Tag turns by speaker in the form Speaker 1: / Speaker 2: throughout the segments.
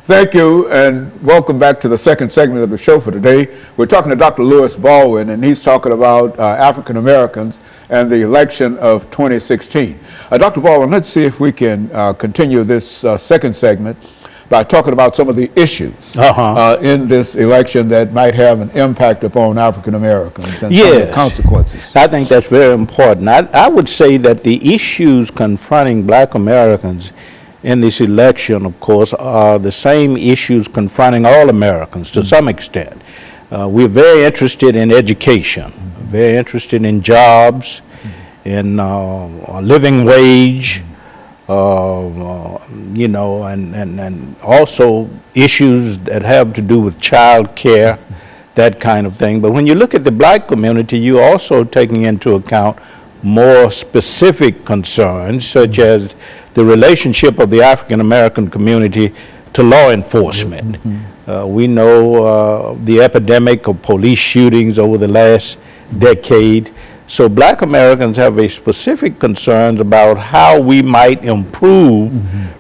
Speaker 1: Thank you, and welcome back to the second segment of the show for today. We're talking to Dr. Lewis Baldwin, and he's talking about African Americans and the election of 2016. Dr. Baldwin, let's see if we can continue this second segment by talking about some of the issues in this election that might have an impact upon African Americans and some of the consequences.
Speaker 2: I think that's very important. I would say that the issues confronting Black Americans in this election, of course, are the same issues confronting all Americans to some extent. We're very interested in education, very interested in jobs, in a living wage, you know, and also issues that have to do with child care, that kind of thing. But when you look at the Black community, you're also taking into account more specific concerns, such as the relationship of the African American community to law enforcement. We know the epidemic of police shootings over the last decade. So Black Americans have a specific concerns about how we might improve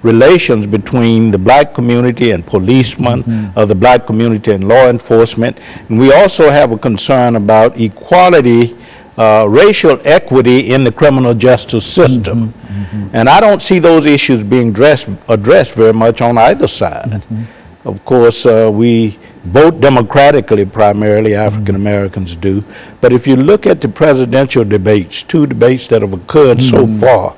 Speaker 2: relations between the Black community and policemen, of the Black community and law enforcement. And we also have a concern about equality, racial equity in the criminal justice system. And I don't see those issues being addressed very much on either side. Of course, we vote democratically, primarily African Americans do. But if you look at the presidential debates, two debates that have occurred so far,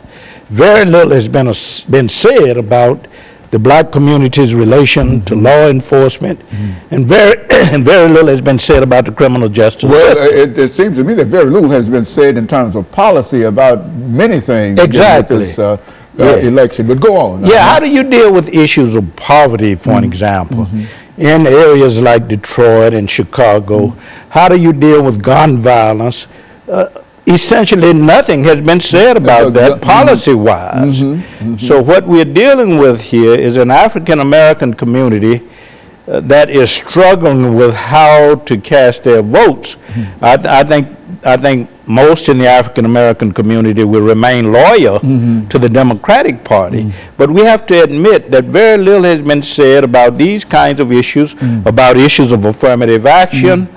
Speaker 2: very little has been said about the Black community's relation to law enforcement, and very little has been said about the criminal justice system.
Speaker 1: Well, it seems to me that very little has been said in terms of policy about many things.
Speaker 2: Exactly.
Speaker 1: With this election, but go on.
Speaker 2: Yeah, how do you deal with issues of poverty, for an example? In areas like Detroit and Chicago, how do you deal with gun violence? Essentially nothing has been said about that policy-wise. So what we're dealing with here is an African American community that is struggling with how to cast their votes. I think most in the African American community will remain loyal to the Democratic Party, but we have to admit that very little has been said about these kinds of issues, about issues of affirmative action,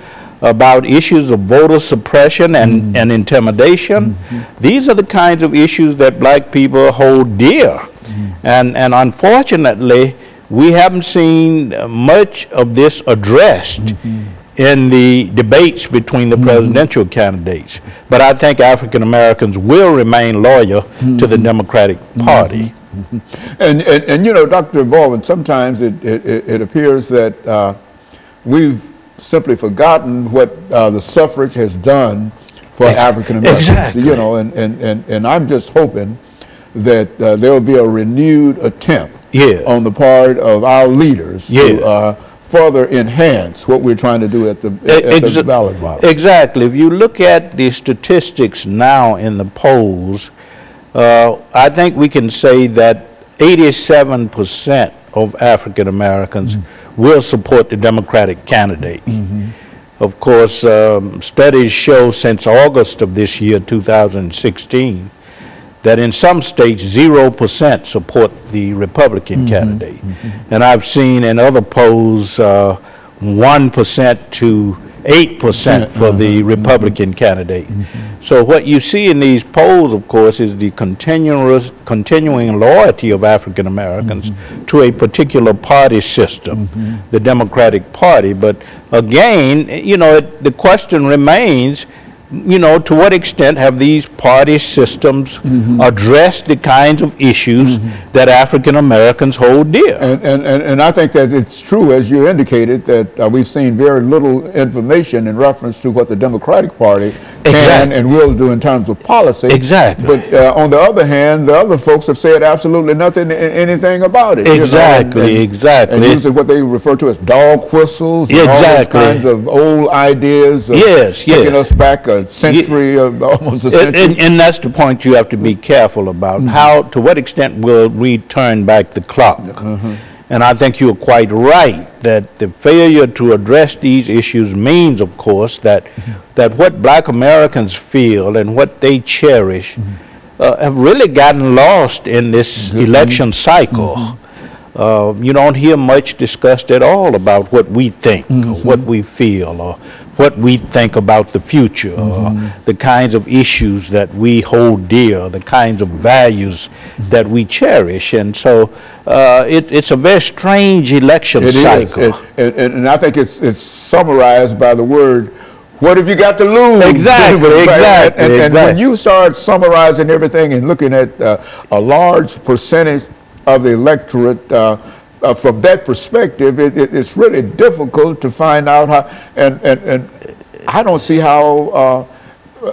Speaker 2: about issues of voter suppression and intimidation. These are the kinds of issues that Black people hold dear. And unfortunately, we haven't seen much of this addressed in the debates between the presidential candidates. But I think African Americans will remain loyal to the Democratic Party.
Speaker 1: And you know, Dr. Baldwin, sometimes it appears that we've simply forgotten what the suffrage has done for African Americans.
Speaker 2: Exactly.
Speaker 1: You know, and I'm just hoping that there will be a renewed attempt on the part of our leaders to further enhance what we're trying to do at the ballot box.
Speaker 2: Exactly. If you look at the statistics now in the polls, I think we can say that 87% of African Americans will support the Democratic candidate. Of course, studies show since August of this year, 2016, that in some states 0% support the Republican candidate. And I've seen in other polls 1% to 8% for the Republican candidate. So what you see in these polls, of course, is the continuing loyalty of African Americans to a particular party system, the Democratic Party. But again, you know, the question remains, you know, to what extent have these party systems addressed the kinds of issues that African Americans hold dear?
Speaker 1: And I think that it's true, as you indicated, that we've seen very little information in reference to what the Democratic Party can and will do in terms of policy.
Speaker 2: Exactly.
Speaker 1: But on the other hand, the other folks have said absolutely nothing, anything about it.
Speaker 2: Exactly,
Speaker 1: you know,
Speaker 2: exactly.
Speaker 1: And usually what they refer to as dog whistles and all those kinds of old ideas of taking us back a century, almost a century.
Speaker 2: And that's the point you have to be careful about. How, to what extent will we turn back the clock? And I think you're quite right that the failure to address these issues means, of course, that what Black Americans feel and what they cherish have really gotten lost in this election cycle. you don't hear much discussed at all about what we think, or what we feel, or what we think about the future, or the kinds of issues that we hold dear, the kinds of values that we cherish. And so it's a very strange election cycle.
Speaker 1: And I think it's summarized by the word, what have you got to lose?
Speaker 2: Exactly, exactly.
Speaker 1: And when you start summarizing everything and looking at a large percentage of the electorate from that perspective, it's really difficult to find out how, and I don't see how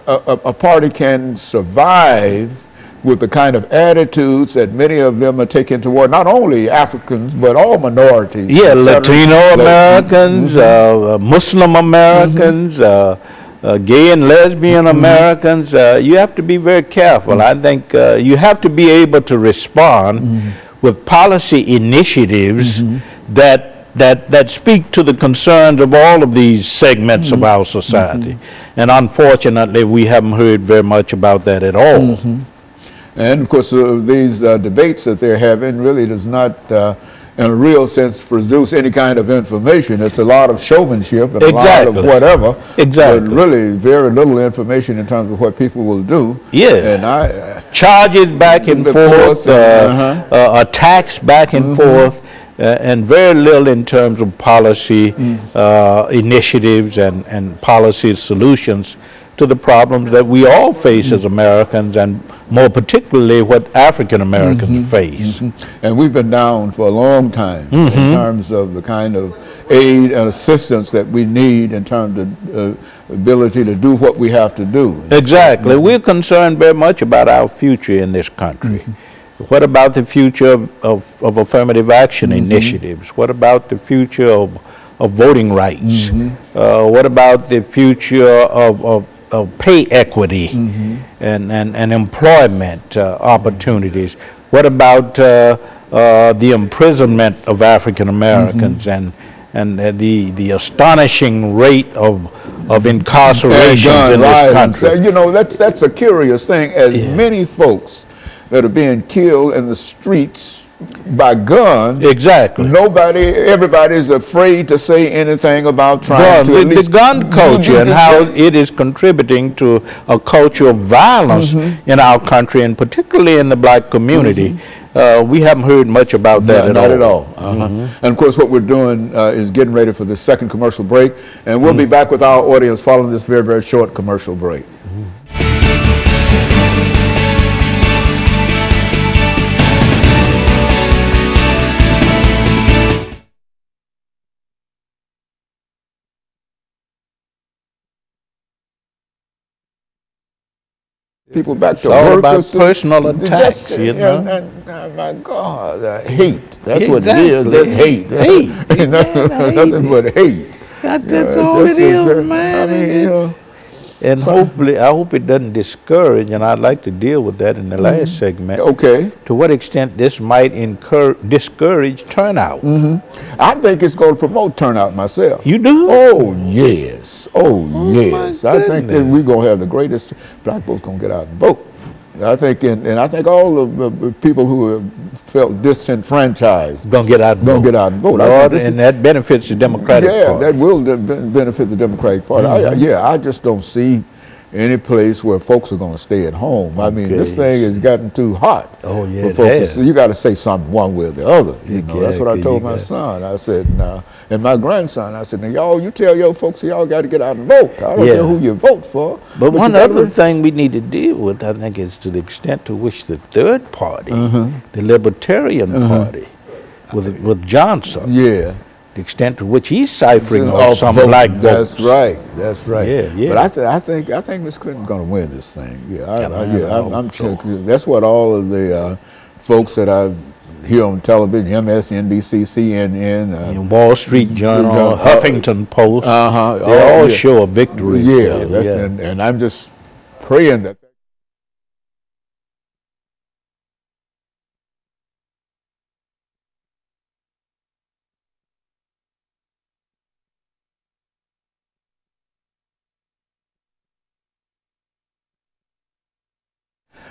Speaker 1: a party can survive with the kind of attitudes that many of them are taking toward not only Africans, but all minorities.
Speaker 2: Yeah, Latino Americans, Muslim Americans, gay and lesbian Americans. You have to be very careful. I think you have to be able to respond with policy initiatives that speak to the concerns of all of these segments of our society. And unfortunately, we haven't heard very much about that at all.
Speaker 1: And of course, these debates that they're having really does not, in a real sense, produce any kind of information. It's a lot of showmanship and a lot of whatever. But really very little information in terms of what people will do.
Speaker 2: Yeah.
Speaker 1: And
Speaker 2: charges back and forth, attacks back and forth. And very little in terms of policy initiatives and policy solutions to the problems that we all face as Americans, and more particularly what African Americans face.
Speaker 1: And we've been down for a long time in terms of the kind of aid and assistance that we need in terms of ability to do what we have to do.
Speaker 2: Exactly. We're concerned very much about our future in this country. What about the future of affirmative action initiatives? What about the future of voting rights? What about the future of pay equity and employment opportunities? What about the imprisonment of African Americans and the astonishing rate of incarcerations in this country?
Speaker 1: You know, that's a curious thing. As many folks that are being killed in the streets by guns.
Speaker 2: Exactly.
Speaker 1: Everybody's afraid to say anything about trying to
Speaker 2: the gun culture and how it is contributing to a culture of violence in our country, and particularly in the black community. We haven't heard much about that at all.
Speaker 1: Not at all. And of course, what we're doing is getting ready for the second commercial break, and we'll be back with our audience following this very, very short commercial break. People back to work.
Speaker 2: About personal attacks, you know.
Speaker 1: And my God, hate. That's what it is. That's hate.
Speaker 2: Hate.
Speaker 1: Nothing but hate.
Speaker 2: That's all it is, man.
Speaker 1: I mean, you know.
Speaker 2: And hopefully, I hope it doesn't discourage, and I'd like to deal with that in the last segment.
Speaker 1: Okay.
Speaker 2: To what extent this might discourage turnout?
Speaker 1: I think it's going to promote turnout myself.
Speaker 2: You do?
Speaker 1: Oh, yes. Oh, yes. I think that we're going to have the greatest, black folks going to get out and vote. I think, and I think all of the people who have felt disenfranchised
Speaker 2: gonna get out and vote. Lord, and that benefits the Democratic Party.
Speaker 1: Yeah, that will benefit the Democratic Party. I just don't see any place where folks are going to stay at home. I mean, this thing has gotten too hot.
Speaker 2: Oh, yeah,
Speaker 1: for folks. So you got to say something one way or the other. You know, that's what I told my son. I said, and my grandson, I said, now, y'all, you tell your folks y'all got to get out and vote. I don't care who you vote for.
Speaker 2: But one other thing we need to deal with, I think, is to the extent to which the third party, the Libertarian Party, with Johnson, the extent to which he's ciphering off some black votes.
Speaker 1: That's right. That's right.
Speaker 2: Yeah.
Speaker 1: But I think Miss Clinton's going to win this thing. I'm sure. That's what all of the folks that I hear on television, MSNBC, CNN,
Speaker 2: Wall Street Journal, Huffington Post, they all show a victory.
Speaker 1: And I'm just praying that.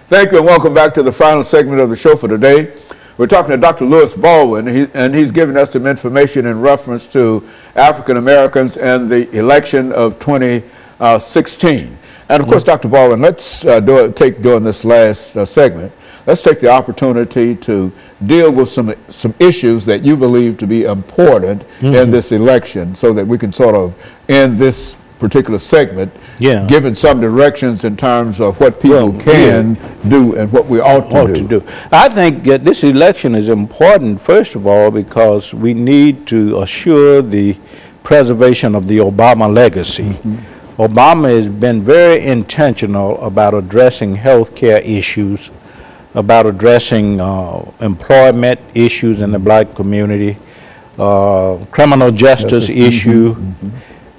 Speaker 1: Thank you and welcome back to the final segment of the show for today. We're talking to Dr. Lewis Baldwin, and he's giving us some information in reference to African Americans and the election of 2016. And of course, Dr. Baldwin, let's during this last segment, let's take the opportunity to deal with some issues that you believe to be important in this election, so that we can sort of end this particular segment, giving some directions in terms of what people can do and what we ought to do.
Speaker 2: I think this election is important, first of all, because we need to assure the preservation of the Obama legacy. Obama has been very intentional about addressing health care issues, about addressing employment issues in the black community, criminal justice issue,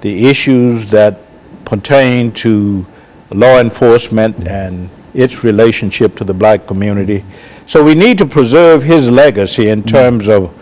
Speaker 2: the issues that pertain to law enforcement and its relationship to the black community. So we need to preserve his legacy in terms of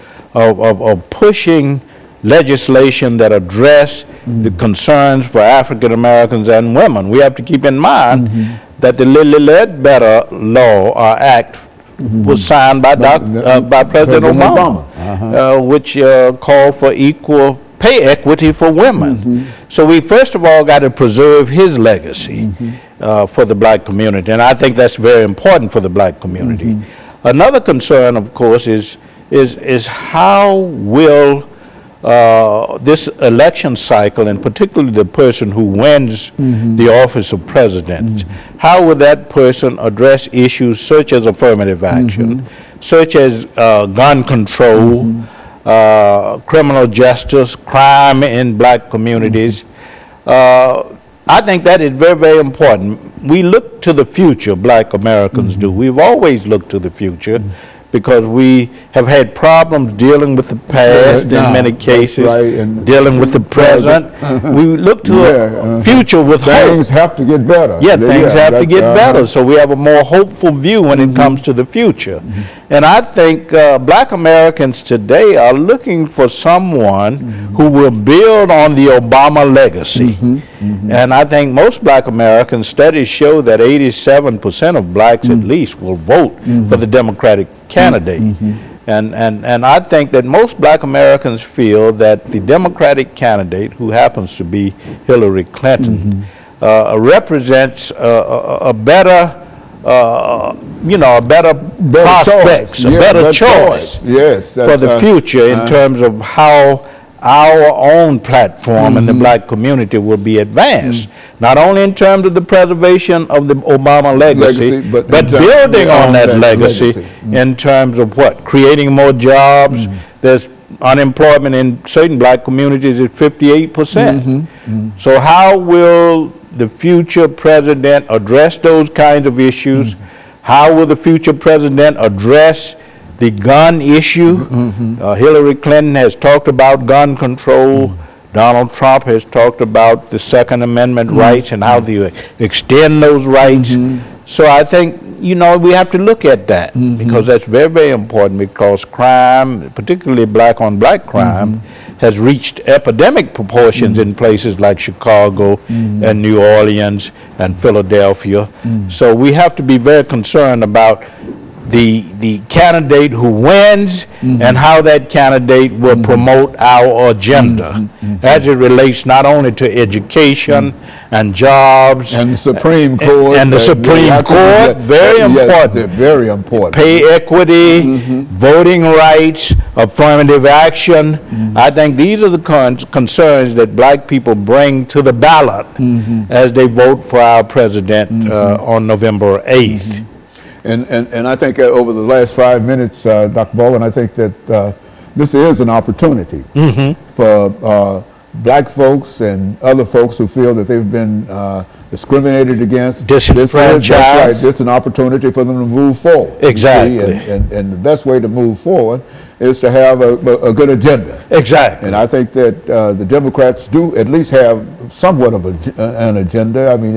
Speaker 2: pushing legislation that address the concerns for African Americans and women. We have to keep in mind that the Ledbetter Law or Act was signed by President Obama, which called for equal pay equity for women. So we first of all got to preserve his legacy for the black community, and I think that's very important for the black community. Another concern, of course, is how will this election cycle, and particularly the person who wins the office of president, how will that person address issues such as affirmative action, such as gun control, criminal justice, crime in black communities? I think that is very, very important. We look to the future, black Americans do. We've always looked to the future, because we have had problems dealing with the past in many cases, and dealing with the present. We look to a future with hope.
Speaker 1: Things have to get better.
Speaker 2: Things have to get better. So we have a more hopeful view when it comes to the future. And I think black Americans today are looking for someone who will build on the Obama legacy. And I think most black Americans, studies show that 87% of blacks at least will vote for the Democratic candidate. And I think that most black Americans feel that the Democratic candidate, who happens to be Hillary Clinton, represents a better prospects, a better choice for the future in terms of how our own platform in the black community will be advanced, not only in terms of the preservation of the Obama legacy, but building on that legacy in terms of what? Creating more jobs. There's unemployment in certain black communities at 58%. So how will the future president address those kinds of issues? How will the future president address the gun issue? Hillary Clinton has talked about gun control. Donald Trump has talked about the Second Amendment rights and how to extend those rights. So I think, we have to look at that, because that's very, very important, because crime, particularly black-on-black crime, has reached epidemic proportions in places like Chicago and New Orleans and Philadelphia. So we have to be very concerned about the candidate who wins and how that candidate will promote our agenda as it relates not only to education and jobs
Speaker 1: and the Supreme Court
Speaker 2: very important,
Speaker 1: very important,
Speaker 2: pay equity, voting rights, affirmative action. I think these are the concerns that black people bring to the ballot as they vote for our president on November 8th.
Speaker 1: And I think over the last 5 minutes, Dr. Baldwin, I think that this is an opportunity for black folks and other folks who feel that they've been discriminated against.
Speaker 2: Disenfranchised.
Speaker 1: That's right. This is an opportunity for them to move forward.
Speaker 2: Exactly.
Speaker 1: And the best way to move forward is to have a good agenda.
Speaker 2: Exactly.
Speaker 1: And I think that the Democrats do at least have somewhat of an agenda. I mean,